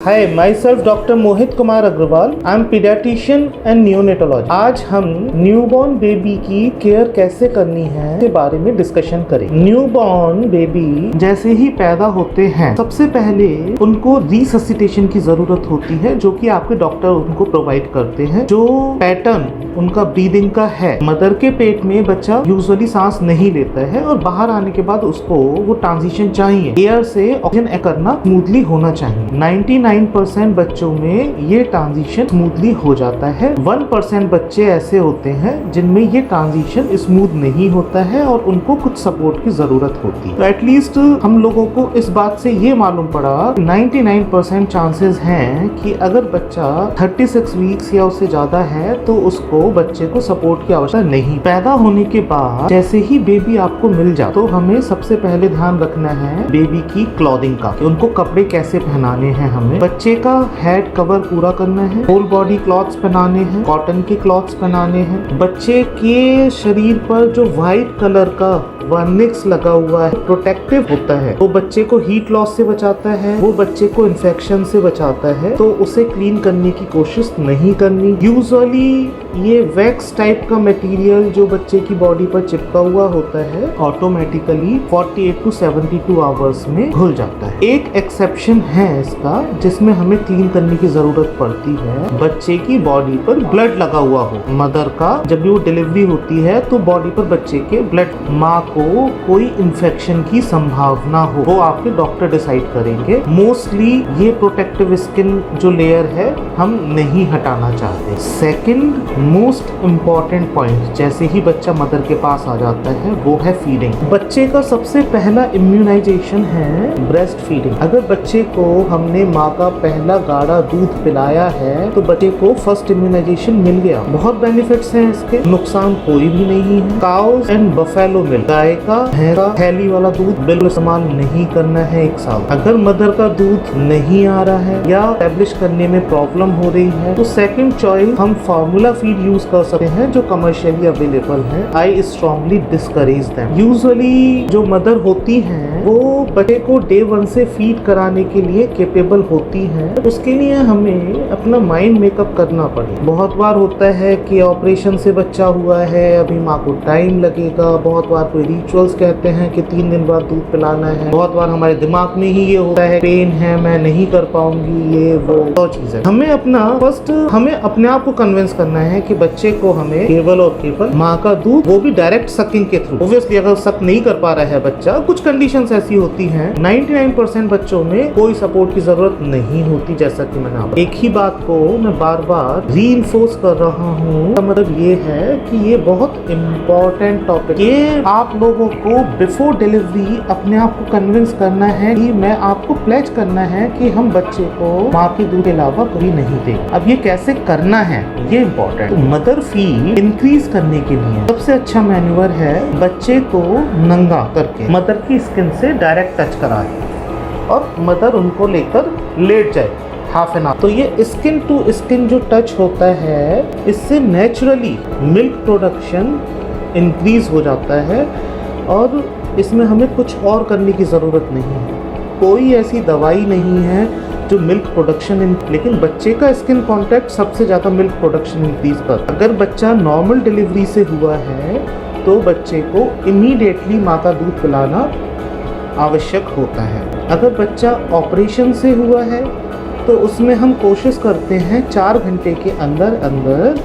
Hi, myself Dr. Mohit Kumar Agrawal. I'm pediatrician and neonatologist. आज हम newborn baby की care कैसे करनी है के बारे में डिस्कशन करें। न्यूबॉर्न बेबी जैसे ही पैदा होते हैं सबसे पहले उनको रिससिटेशन की जरूरत होती है, जो कि आपके डॉक्टर उनको प्रोवाइड करते हैं। जो पैटर्न उनका ब्रीदिंग का है, मदर के पेट में बच्चा यूजुअली सांस नहीं लेता है और बाहर आने के बाद उसको वो ट्रांजिशन चाहिए, एयर से ऑक्सीजन करना स्मूथली होना चाहिए। 99% बच्चों में ये ट्रांजिशन स्मूथली हो जाता है। 1% बच्चे ऐसे होते हैं जिनमें ये ट्रांजिशन स्मूथ नहीं होता है और उनको कुछ सपोर्ट की जरूरत होती है। तो एटलीस्ट हम लोगों को इस बात से ये मालूम पड़ा 99% चांसेस हैं कि अगर बच्चा 36 वीक्स या उससे ज्यादा है तो उसको बच्चे को सपोर्ट की आवश्यकता नहीं। पैदा होने के बाद जैसे ही बेबी आपको मिल जाए तो हमें सबसे पहले ध्यान रखना है बेबी की क्लॉथिंग का, कि उनको कपड़े कैसे पहनाने हैं। हमें बच्चे का हेड कवर पूरा करना है, होल बॉडी क्लॉथ्स पहनाने हैं, कॉटन के क्लॉथ्स पहनाने हैं। बच्चे के शरीर पर जो व्हाइट कलर का वर्निक्स लगा हुआ है प्रोटेक्टिव होता है, वो बच्चे को हीट लॉस से बचाता है, वो बच्चे को इन्फेक्शन से बचाता है, तो उसे क्लीन करने की कोशिश नहीं करनी। यूजुअली ये वैक्स टाइप का मटेरियल जो बच्चे की बॉडी पर चिपका हुआ होता है ऑटोमेटिकली 48 to 72 आवर्स में घुल जाता है। एक एक्सेप्शन है इसका जिसमें हमें क्लीन करने की जरूरत पड़ती है, बच्चे की बॉडी पर ब्लड लगा हुआ हो। मदर का जब भी वो डिलीवरी होती है तो बॉडी पर बच्चे के ब्लड, माँ को कोई इन्फेक्शन की संभावना हो, वो आपके डॉक्टर डिसाइड करेंगे। मोस्टली ये प्रोटेक्टिव स्किन जो लेयर है हम नहीं हटाना चाहते। सेकंड मोस्ट इम्पॉर्टेंट पॉइंट, जैसे ही बच्चा मदर के पास आ जाता है वो है फीडिंग। बच्चे का सबसे पहला इम्यूनाइजेशन है ब्रेस्ट फीडिंग। अगर बच्चे को हमने माँ का पहला गाढ़ा दूध पिलाया है तो बच्चे को फर्स्ट इम्यूनाइजेशन मिल गया। बहुत बेनिफिट्स हैं इसके, नुकसान कोई भी नहीं है। काउस एंड बफेलो मिल्क, गाय का भैंस का थैली वाला दूध बिल्कुल इस्तेमाल नहीं करना है 1 साल। अगर मदर का दूध नहीं आ रहा है या एस्टेब्लिश करने में प्रॉब्लम हो रही है तो सेकंड चॉइस हम फार्मूला फीड यूज कर सकते हैं जो कमर्शियली अवेलेबल है। I strongly discourage them. Usually जो मदर होती हैं वो बच्चे को डे 1 से फीड कराने के लिए कैपेबल होती हैं। उसके लिए हमें अपना माइंड मेकअप करना पड़े। बहुत बार होता है कि ऑपरेशन से बच्चा हुआ है, अभी माँ को टाइम लगेगा। बहुत बार कोई रिचुअल्स कहते हैं कि 3 दिन बाद दूध पिलाना है। बहुत बार हमारे दिमाग में ही ये होता है पेन है, मैं नहीं कर पाऊंगी, ये वो चीज है। हमें अपने आप को कन्विंस करना है कि बच्चे को हमें केवल और केवल माँ का दूध, वो भी डायरेक्ट सकिंग के थ्रू। ऑब्वियसली अगर सक नहीं कर पा रहा है बच्चा, कुछ कंडीशंस ऐसी होती हैं, 99% बच्चों में कोई सपोर्ट की जरूरत नहीं होती। जैसा कि मैंने एक ही बात को मैं बार बार रीइंफोर्स कर रहा हूँ, मतलब ये है कि ये बहुत इम्पोर्टेंट टॉपिक। ये आप लोगों को बिफोर डिलीवरी अपने आप को कन्विंस करना है कि मैं आपको प्लेज करना है कि हम बच्चे को माँ के दूध के अलावा कभी नहीं देंगे। अब ये कैसे करना है ये इम्पोर्टेंट। मदर फीड इंक्रीज करने के लिए सबसे अच्छा मैन्यूवर है बच्चे को नंगा करके मदर की स्किन से डायरेक्ट टच कराए और मदर उनको लेकर लेट जाए हाफ एन आवर। तो ये स्किन टू स्किन जो टच होता है, इससे नेचुरली मिल्क प्रोडक्शन इंक्रीज हो जाता है और इसमें हमें कुछ और करने की ज़रूरत नहीं है। कोई ऐसी दवाई नहीं है जो मिल्क प्रोडक्शन लेकिन बच्चे का स्किन कांटेक्ट सबसे ज़्यादा मिल्क प्रोडक्शन इंक्रीज कर। अगर बच्चा नॉर्मल डिलीवरी से हुआ है तो बच्चे को इमीडिएटली माँ का दूध पिलाना आवश्यक होता है। अगर बच्चा ऑपरेशन से हुआ है तो उसमें हम कोशिश करते हैं 4 घंटे के अंदर अंदर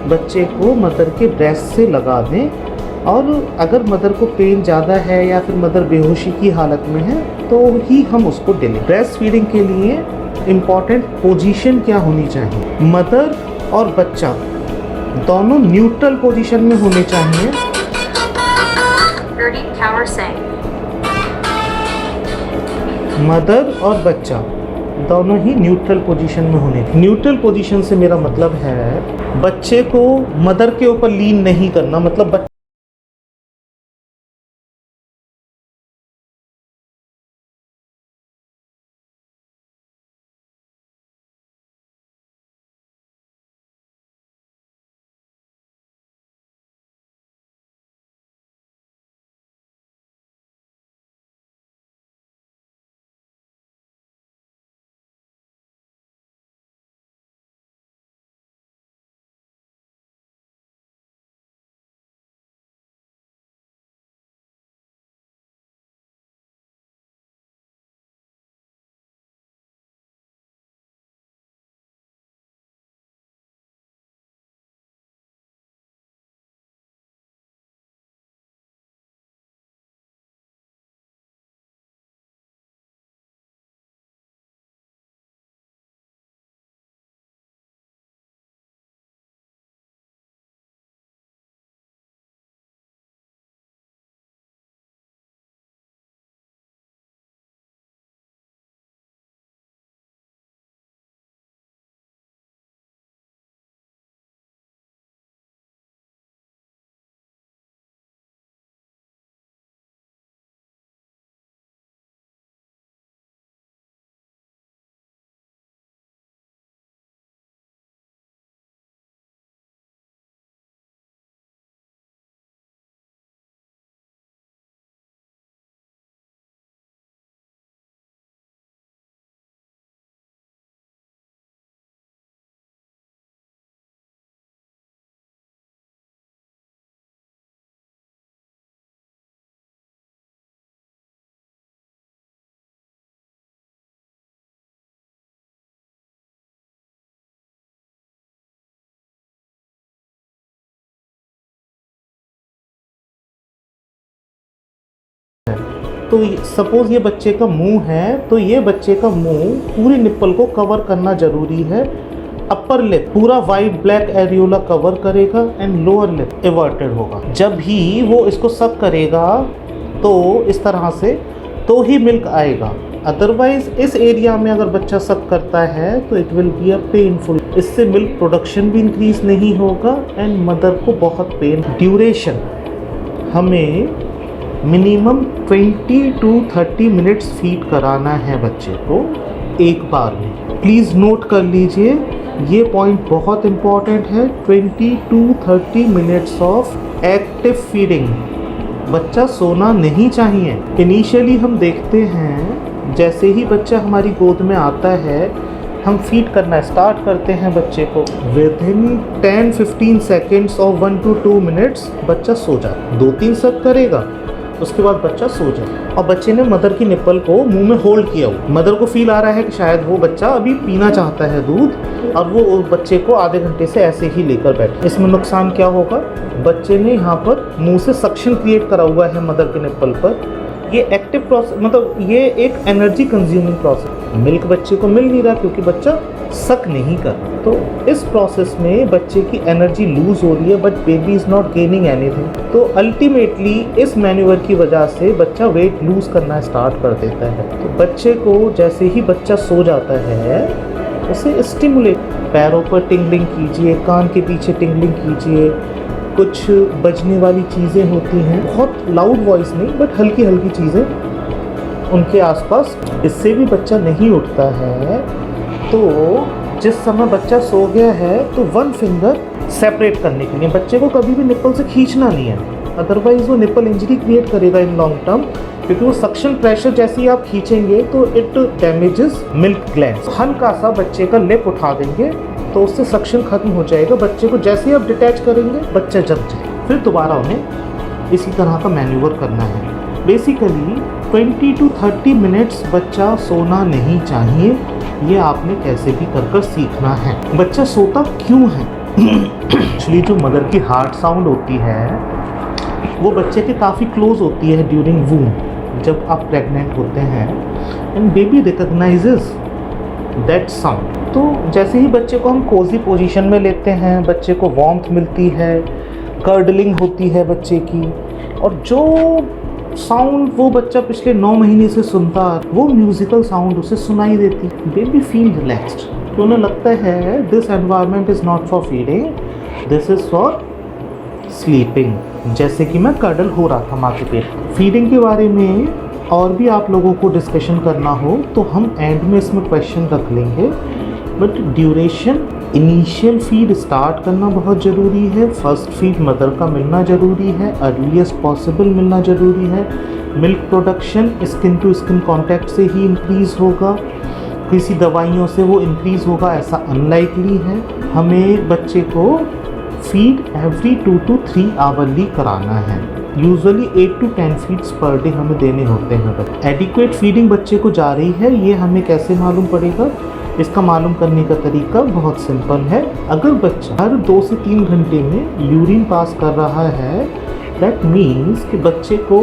बच्चे को मदर के ब्रेस्ट से लगा दें। और अगर मदर को पेन ज़्यादा है या फिर मदर बेहोशी की हालत में है तो ही हम उसको डिले। ब्रेस्ट फीडिंग के लिए इम्पॉर्टेंट पोजीशन क्या होनी चाहिए? मदर और बच्चा दोनों न्यूट्रल पोजीशन में होने चाहिए। मदर और बच्चा दोनों ही न्यूट्रल पोजीशन में होने। न्यूट्रल पोजीशन से मेरा मतलब है बच्चे को मदर के ऊपर लीन नहीं करना, मतलब तो सपोज ये बच्चे का मुंह है, तो ये बच्चे का मुंह पूरी निप्पल को कवर करना जरूरी है। अपर लिप पूरा वाइट ब्लैक एरियोला कवर करेगा एंड लोअर लिप एवर्टेड होगा। जब ही वो इसको सक करेगा तो इस तरह से तो ही मिल्क आएगा। अदरवाइज इस एरिया में अगर बच्चा सक करता है तो it will be a painful. इससे मिल्क प्रोडक्शन भी इंक्रीज नहीं होगा एंड मदर को बहुत पेन। ड्यूरेशन हमें मिनिमम 20 to 30 मिनट्स फीड कराना है बच्चे को एक बार में। प्लीज़ नोट कर लीजिए, ये पॉइंट बहुत इम्पॉर्टेंट है। 20 to 30 minutes of active feeding. बच्चा सोना नहीं चाहिए। इनिशियली हम देखते हैं जैसे ही बच्चा हमारी गोद में आता है हम फीड करना स्टार्ट करते हैं बच्चे को। विदिन 10-15 सेकेंड्स और 1 to 2 मिनट्स बच्चा सो जाए। 2-3 सक करेगा, उसके बाद बच्चा सो जाए। और बच्चे ने मदर की निप्पल को मुंह में होल्ड किया हो। मदर को फील आ रहा है कि शायद वो बच्चा अभी पीना चाहता है दूध, और वो बच्चे को आधे घंटे से ऐसे ही लेकर बैठे। इसमें नुकसान क्या होगा? बच्चे ने यहाँ पर मुंह से सक्शन क्रिएट करा हुआ है मदर के निप्पल पर। ये एक्टिव प्रोसेस, मतलब ये एक एनर्जी कंज्यूमिंग प्रोसेस। मिल्क बच्चे को मिल नहीं रहा क्योंकि बच्चा सक नहीं कर रहा। तो इस प्रोसेस में बच्चे की एनर्जी लूज हो रही है but baby is not gaining anything. तो अल्टीमेटली इस मैन्यूवर की वजह से बच्चा वेट लूज करना स्टार्ट कर देता है। तो बच्चे को जैसे ही बच्चा सो जाता है उसे स्टिमुलेट, पैरों पर टिंगलिंग कीजिए, कान के पीछे टिंगलिंग कीजिए। कुछ बजने वाली चीज़ें होती हैं, बहुत लाउड वॉइस नहीं बट हल्की हल्की चीज़ें उनके आसपास। इससे भी बच्चा नहीं उठता है। तो जिस समय बच्चा सो गया है तो 1 फिंगर सेपरेट करने के लिए बच्चे को कभी भी निप्पल से खींचना नहीं है, अदरवाइज वो निप्पल इंजरी क्रिएट करेगा इन लॉन्ग टर्म। क्योंकि वो सक्शन प्रेशर जैसे ही आप खींचेंगे तो इट डैमेजेस मिल्क ग्लैंड्स। हल्का सा बच्चे का लिप उठा देंगे तो उससे सक्शन खत्म हो जाएगा। बच्चे को जैसे ही आप डिटैच करेंगे बच्चा जग जाए। फिर दोबारा उन्हें इसी तरह का मैन्यूवर करना है। बेसिकली 20 to 30 मिनट्स बच्चा सोना नहीं चाहिए। ये आपने कैसे भी कर सीखना है। बच्चा सोता क्यों है? एक्चुअली जो मदर की हार्ट साउंड होती है वो बच्चे के काफ़ी क्लोज होती है ड्यूरिंग वूम, जब आप प्रेग्नेंट होते हैं, and baby recognises that sound. तो जैसे ही बच्चे को हम कोजी पोजीशन में लेते हैं, बच्चे को वार्मथ मिलती है, कर्डलिंग होती है बच्चे की, और जो साउंड वो बच्चा पिछले 9 महीने से सुनता, वो म्यूजिकल साउंड उसे सुनाई देती। बेबी फील रिलैक्स्ड, तो उन्हें लगता है this environment is not for feeding, this is for sleeping. जैसे कि मैं कर्डल हो रहा था माँ के पेट। फीडिंग के बारे में और भी आप लोगों को डिस्कशन करना हो तो हम एंड में इसमें क्वेश्चन रख लेंगे। But duration, initial feed start करना बहुत ज़रूरी है। फर्स्ट फीड मदर का मिलना ज़रूरी है, अर्लीस्ट पॉसिबल मिलना ज़रूरी है। Milk production skin to skin contact से ही इंक्रीज़ होगा, किसी दवाइयों से वो इंक्रीज़ होगा ऐसा अनलाइकली है। हमें बच्चे को फीड एवरी 2 to 3 आवरली कराना है। Usually 8 to 10 feeds per day हमें देने होते हैं। एडिक्वेट फीडिंग बच्चे को जा रही है, ये हमें कैसे मालूम पड़ेगा? इसका मालूम करने का तरीका बहुत सिंपल है। अगर बच्चा हर 2 से 3 घंटे में यूरिन पास कर रहा है, दैट मीन्स कि बच्चे को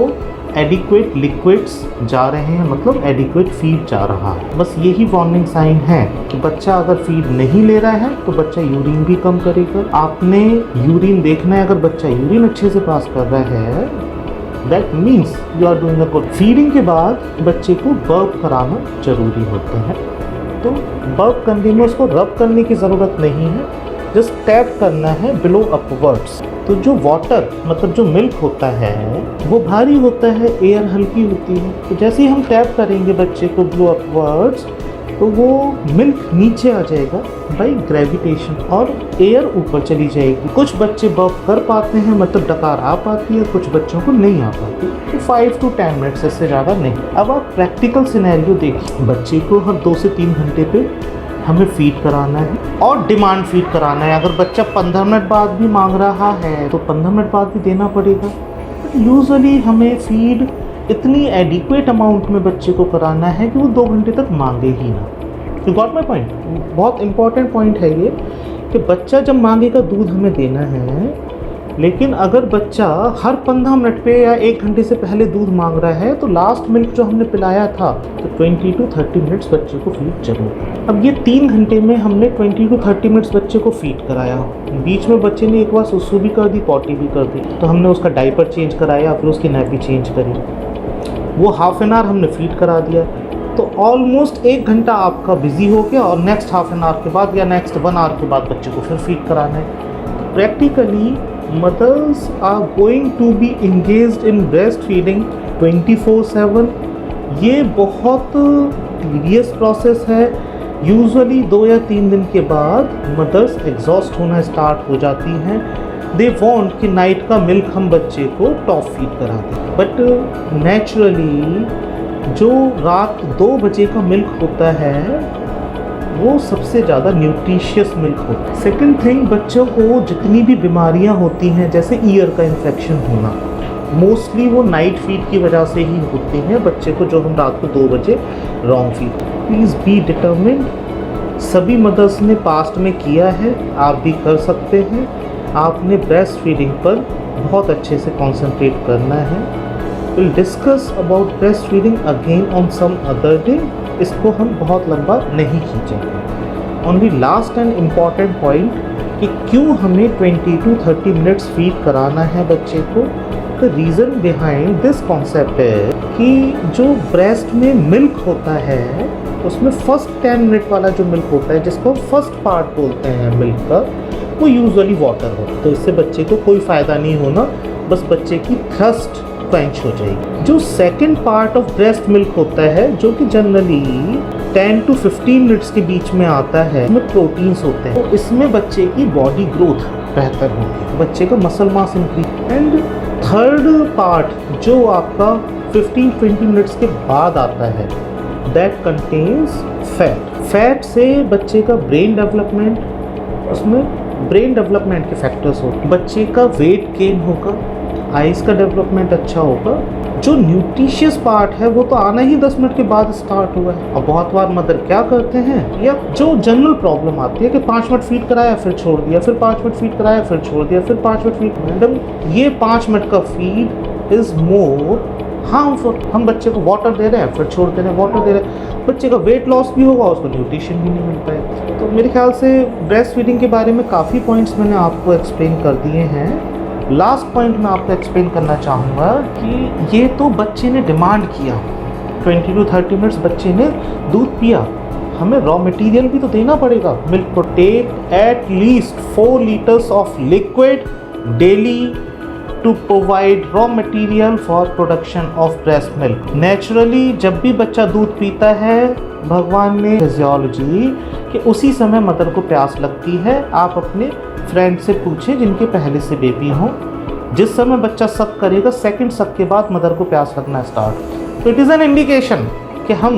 एडिक्वेट लिक्विड्स जा रहे हैं, मतलब एडिक्वेट फीड जा रहा है। बस यही वार्निंग साइन है कि बच्चा अगर फीड नहीं ले रहा है तो बच्चा यूरिन भी कम करेगा। आपने यूरिन देखना है, अगर बच्चा यूरिन अच्छे से पास कर रहा है that means you are doing a good. Feeding के बाद बच्चे को बर्प कराना जरूरी होता है। तो बर्प करने में उसको रब करने की ज़रूरत नहीं है, जस्ट टैप करना है बिलो अपवर्ड्स। तो जो वाटर, मतलब जो मिल्क होता है वो भारी होता है, एयर हल्की होती है। तो जैसे ही हम टैप करेंगे बच्चे को बिलो अपवर्ड्स तो वो मिल्क नीचे आ जाएगा बाय ग्रेविटेशन और एयर ऊपर चली जाएगी। कुछ बच्चे बर्प कर पाते हैं, मतलब डकार आ पाती है, कुछ बच्चों को नहीं आ पाती। तो 5 to 10 मिनट्स, इससे ज़्यादा नहीं। अब आप प्रैक्टिकल सिनेरियो देखिए, बच्चे को हर 2 से 3 घंटे पे हमें फीड कराना है और डिमांड फीड कराना है। अगर बच्चा 15 मिनट बाद भी मांग रहा है तो 15 मिनट बाद भी देना पड़ेगा। यूजुअली हमें फीड इतनी एडिक्वेट अमाउंट में बच्चे को कराना है कि वो 2 घंटे तक मांगे ही ना। You got my point? बहुत इंपॉर्टेंट पॉइंट है ये कि बच्चा जब मांगेगा दूध हमें देना है लेकिन अगर बच्चा हर 15 मिनट पे या 1 घंटे से पहले दूध मांग रहा है तो लास्ट मिल्क जो हमने पिलाया था तो 20 to 30 मिनट्स बच्चे को फीड जरूर। अब ये 3 घंटे में हमने 20 to 30 मिनट्स बच्चे को फीड कराया। बीच में बच्चे ने एक बार सुसु भी कर दी, पॉटी भी कर दी, तो हमने उसका डायपर चेंज कराया, फिर उसकी नैपी चेंज करी, वो हाफ एन आवर हमने फीड करा दिया। तो ऑलमोस्ट 1 घंटा आपका बिजी हो गया और नेक्स्ट हाफ एन आवर के बाद या नेक्स्ट 1 आवर के बाद बच्चे को फिर फीड कराना है। Practically mothers are going to be engaged in breastfeeding 24/7। ये बहुत tedious प्रोसेस है। यूजुअली 2 या 3 दिन के बाद मदर्स एग्जॉस्ट होना स्टार्ट हो जाती हैं। दे वांट कि नाइट का मिल्क हम बच्चे को टॉप फीड करा दें, बट नेचुरली जो रात 2 बजे का मिल्क होता है वो सबसे ज़्यादा न्यूट्रिशियस मिल्क होता है। सेकेंड थिंग, बच्चों को जितनी भी बीमारियां होती हैं जैसे ईयर का इन्फेक्शन होना, मोस्टली वो नाइट फीड की वजह से ही होती हैं बच्चे को, जो हम रात को 2 बजे wrong feed. Please be determined. सभी मदर्स ने पास्ट में किया है, आप भी कर सकते हैं। आपने ब्रेस्ट फीडिंग पर बहुत अच्छे से कॉन्सेंट्रेट करना है। Will discuss about breast feeding again on some other day. इसको हम बहुत लंबा नहीं खींचेंगे। Only last and important point कि क्यों हमें 20 to 30 मिनट्स फीड कराना है बच्चे को। The reason behind this concept है कि जो ब्रेस्ट में मिल्क होता है उसमें फर्स्ट 10 मिनट वाला जो मिल्क होता है, जिसको फर्स्ट पार्ट बोलते हैं मिल्क का, वो यूजुअली वाटर होता है। तो इससे बच्चे को कोई फ़ायदा नहीं होना, बस बच्चे की थर्स्ट क्वेंच हो जाएगी। जो second part of breast milk होता है, जो कि जनरली 10 to 15 मिनट्स के बीच में आता है, इसमें प्रोटीन्स होते हैं, तो इसमें बच्चे की बॉडी ग्रोथ बेहतर होगी, बच्चे का muscle mass increase. And third part जो आपका 15-20 मिनट्स के बाद आता है, दैट कंटेन्स फैट। फैट से बच्चे का ब्रेन डेवलपमेंट, उसमें ब्रेन डेवलपमेंट के फैक्टर्स होते, बच्चे का वेट गेन होगा, आइज का डेवलपमेंट अच्छा होगा। जो न्यूट्रिशियस पार्ट है वो तो आना ही 10 मिनट के बाद स्टार्ट हुआ है। और बहुत बार मदर क्या करते हैं, या जो जनरल प्रॉब्लम आती है कि 5 मिनट फीड कराया फिर छोड़ दिया, फिर 5 मिनट फीड कराया फिर छोड़ दिया, फिर 5 मिनट फीड। मैडम, ये 5 मिनट का फीड इज मोर हार्मफुल। हम बच्चे को वाटर दे रहे हैं फिर छोड़ दे रहे हैं, वाटर दे रहे हैं, बच्चे का वेट लॉस भी होगा, उसको न्यूट्रिशन भी नहीं मिल पाएगा। तो मेरे ख्याल से ब्रेस्ट फीडिंग के बारे में काफ़ी पॉइंट्स मैंने आपको एक्सप्लेन कर दिए हैं। लास्ट पॉइंट मैं आपको एक्सप्लेन करना चाहूँगा कि ये तो बच्चे ने डिमांड किया, 20 to 30 मिनट्स बच्चे ने दूध पिया, हमें रॉ मटेरियल भी तो देना पड़ेगा। मिल्क को take at least 4 litres of liquid daily to provide raw material for production of breast milk. Naturally जब भी बच्चा दूध पीता है, भगवान ने फिजियोलॉजी कि उसी समय मदर को प्यास लगती है। आप अपने फ्रेंड से पूछें जिनके पहले से बेबी हो, जिस समय बच्चा सक करेगा, सेकंड सक के बाद मदर को प्यास लगना स्टार्ट, तो इट इज़ एन इंडिकेशन कि हम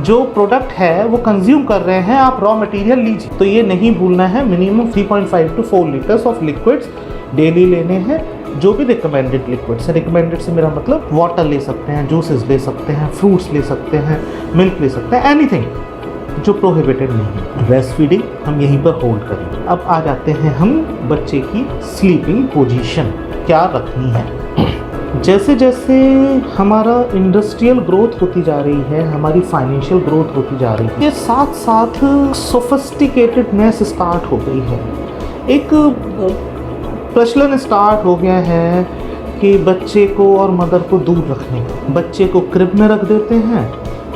जो प्रोडक्ट है वो कंज्यूम कर रहे हैं, आप रॉ मटेरियल लीजिए। तो ये नहीं भूलना है, minimum 3.5 to 4 litres of liquids daily लेने हैं, जो भी रिकमेंडेड लिक्विड्स है। रिकमेंडेड से मेरा मतलब वाटर ले सकते हैं, जूसेस ले सकते हैं, फ्रूट्स ले सकते हैं, मिल्क ले सकते हैं, एनीथिंग जो प्रोहिबिटेड नहीं है। ब्रेस्ट फीडिंग हम यहीं पर होल्ड करेंगे। अब आ जाते हैं हम बच्चे की स्लीपिंग पोजीशन क्या रखनी है। जैसे जैसे हमारा इंडस्ट्रियल ग्रोथ होती जा रही है, हमारी फाइनेंशियल ग्रोथ होती जा रही है, ये साथ साथ सोफिस्टिकेटेडनेस स्टार्ट हो गई है। एक प्रचलन स्टार्ट हो गया है कि बच्चे को और मदर को दूर रखने का। बच्चे को क्रिब में रख देते हैं,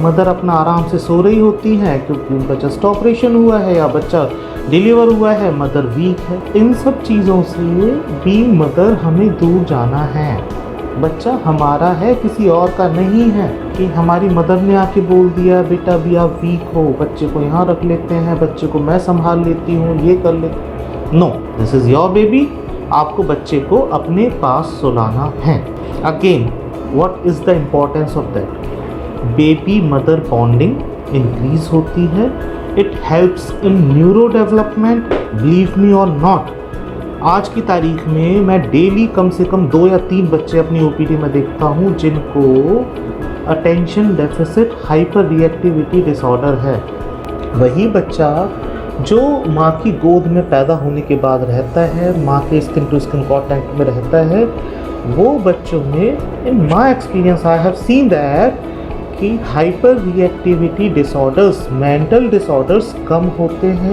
मदर अपना आराम से सो रही होती है क्योंकि उनका जस्ट ऑपरेशन हुआ है या बच्चा डिलीवर हुआ है, मदर वीक है। इन सब चीज़ों से भी मदर हमें दूर जाना है। बच्चा हमारा है, किसी और का नहीं है कि हमारी मदर ने आके बोल दिया बेटा भी आप वीक हो, बच्चे को यहाँ रख लेते हैं, बच्चे को मैं संभाल लेती हूँ, ये कर लेती। No, this is your baby. आपको बच्चे को अपने पास सुलाना है। Again, what is the importance of that? Baby mother bonding increase होती है। It helps in neuro development, believe me और नॉट। आज की तारीख में मैं डेली कम से कम 2 या 3 बच्चे अपनी ओपीडी में देखता हूँ जिनको attention deficit hyper reactivity disorder है। वही बच्चा जो माँ की गोद में पैदा होने के बाद रहता है, माँ के स्किन टू स्किन कांटेक्ट में रहता है, वो बच्चों में in my experience I have seen that कि hyper reactivity disorders, mental disorders कम होते हैं।